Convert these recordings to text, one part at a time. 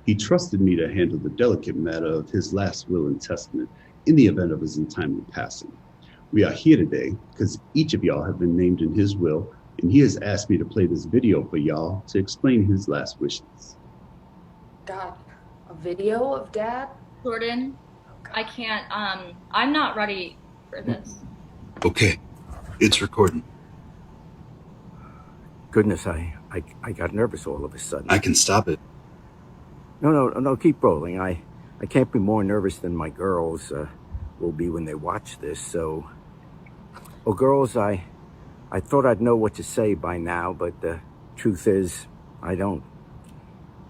He trusted me to handle the delicate matter of his last will and testament in the event of his untimely passing. We are here today because each of y'all have been named in his will, and he has asked me to play this video for y'all to explain his last wishes. God, a video of Dad? Jordan, I can't, I'm not ready for this. Okay, it's recording. Goodness, I got nervous all of a sudden. I can stop it. No, keep rolling. I can't be more nervous than my girls will be when they watch this, so... Well, girls, I thought I'd know what to say by now, but the truth is, I don't.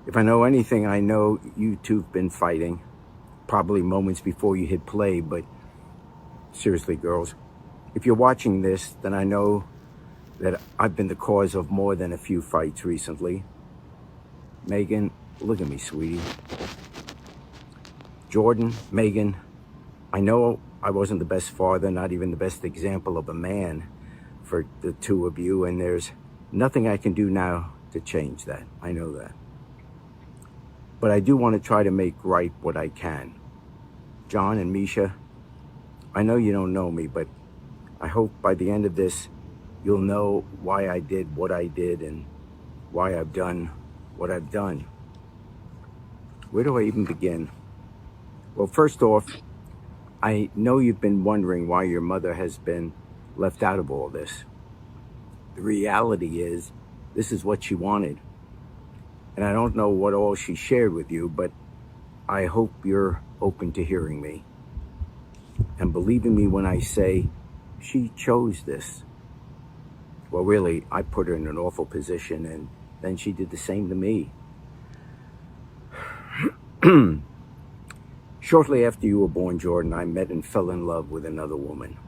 If I know anything, I know you two've been fighting, probably moments before you hit play, but seriously, girls, if you're watching this, then I know that I've been the cause of more than a few fights recently. Megan, look at me, sweetie. Jordan, Megan, I know I wasn't the best father, not even the best example of a man for the two of you, and there's nothing I can do now to change that. I know that. But I do want to try to make right what I can. John and Misha, I know you don't know me, but I hope by the end of this, you'll know why I did what I did and why I've done what I've done. Where do I even begin? Well, first off, I know you've been wondering why your mother has been left out of all this. The reality is, this is what she wanted. And I don't know what all she shared with you, but I hope you're open to hearing me. And believing me when I say she chose this. Well, really, I put her in an awful position, and then she did the same to me. Shortly after you were born, Jordan, I met and fell in love with another woman.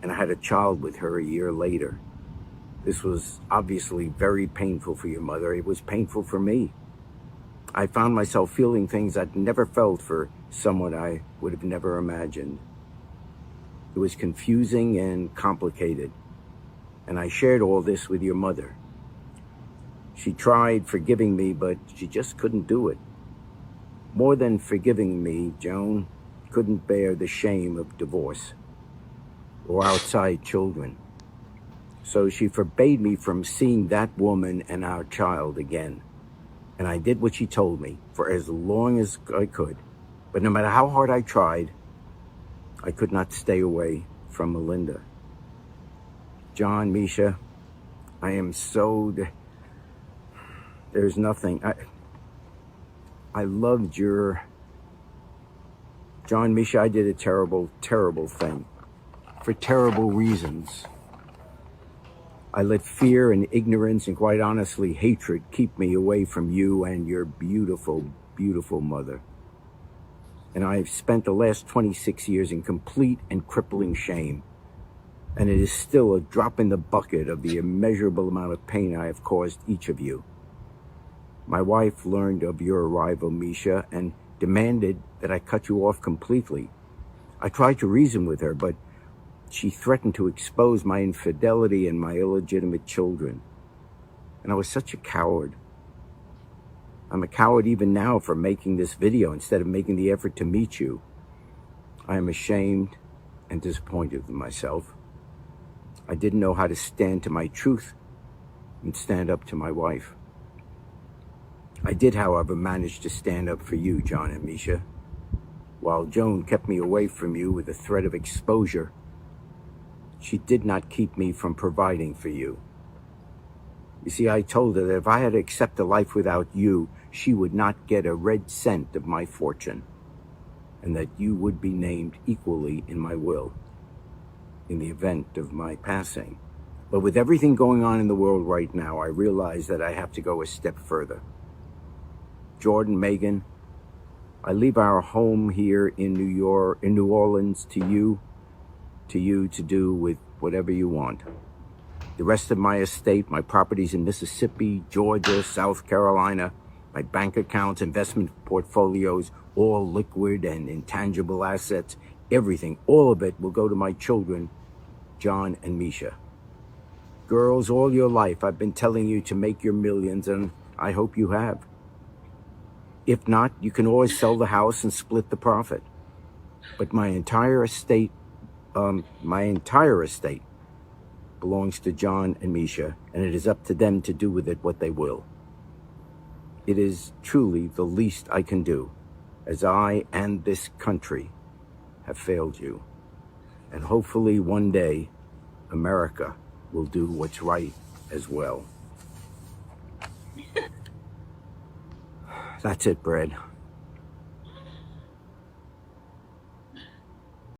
And I had a child with her a year later. This was obviously very painful for your mother. It was painful for me. I found myself feeling things I'd never felt for someone I would have never imagined. It was confusing and complicated. And I shared all this with your mother. She tried forgiving me, but she just couldn't do it. More than forgiving me, Joan couldn't bear the shame of divorce or outside children. So she forbade me from seeing that woman and our child again. And I did what she told me for as long as I could. But no matter how hard I tried, I could not stay away from Melinda. John, Misha, I am so... There's nothing. I loved your... John, Misha, I did a terrible, terrible thing. For terrible reasons. I let fear and ignorance and, quite honestly, hatred keep me away from you and your beautiful, beautiful mother. And I've spent the last 26 years in complete and crippling shame. And it is still a drop in the bucket of the immeasurable amount of pain I have caused each of you. My wife learned of your arrival, Misha, and demanded that I cut you off completely. I tried to reason with her, but she threatened to expose my infidelity and my illegitimate children. And I was such a coward. I'm a coward even now for making this video instead of making the effort to meet you. I am ashamed and disappointed with myself. I didn't know how to stand to my truth and stand up to my wife. I did, however, manage to stand up for you, John and Misha. While Joan kept me away from you with the threat of exposure, she did not keep me from providing for you. You see, I told her that if I had to accept a life without you, she would not get a red cent of my fortune, and that you would be named equally in my will in the event of my passing. But with everything going on in the world right now, I realize that I have to go a step further. Jordan, Megan, I leave our home here in New Orleans to you to do with whatever you want. The rest of my estate, my properties in Mississippi, Georgia, South Carolina, my bank accounts, investment portfolios, all liquid and intangible assets, everything, all of it will go to my children, John and Misha. Girls, all your life I've been telling you to make your millions, and I hope you have. If not, you can always sell the house and split the profit. But my entire estate belongs to John and Misha, and it is up to them to do with it what they will. It is truly the least I can do, as I and this country have failed you. And hopefully one day, America will do what's right as well. That's it, Brad.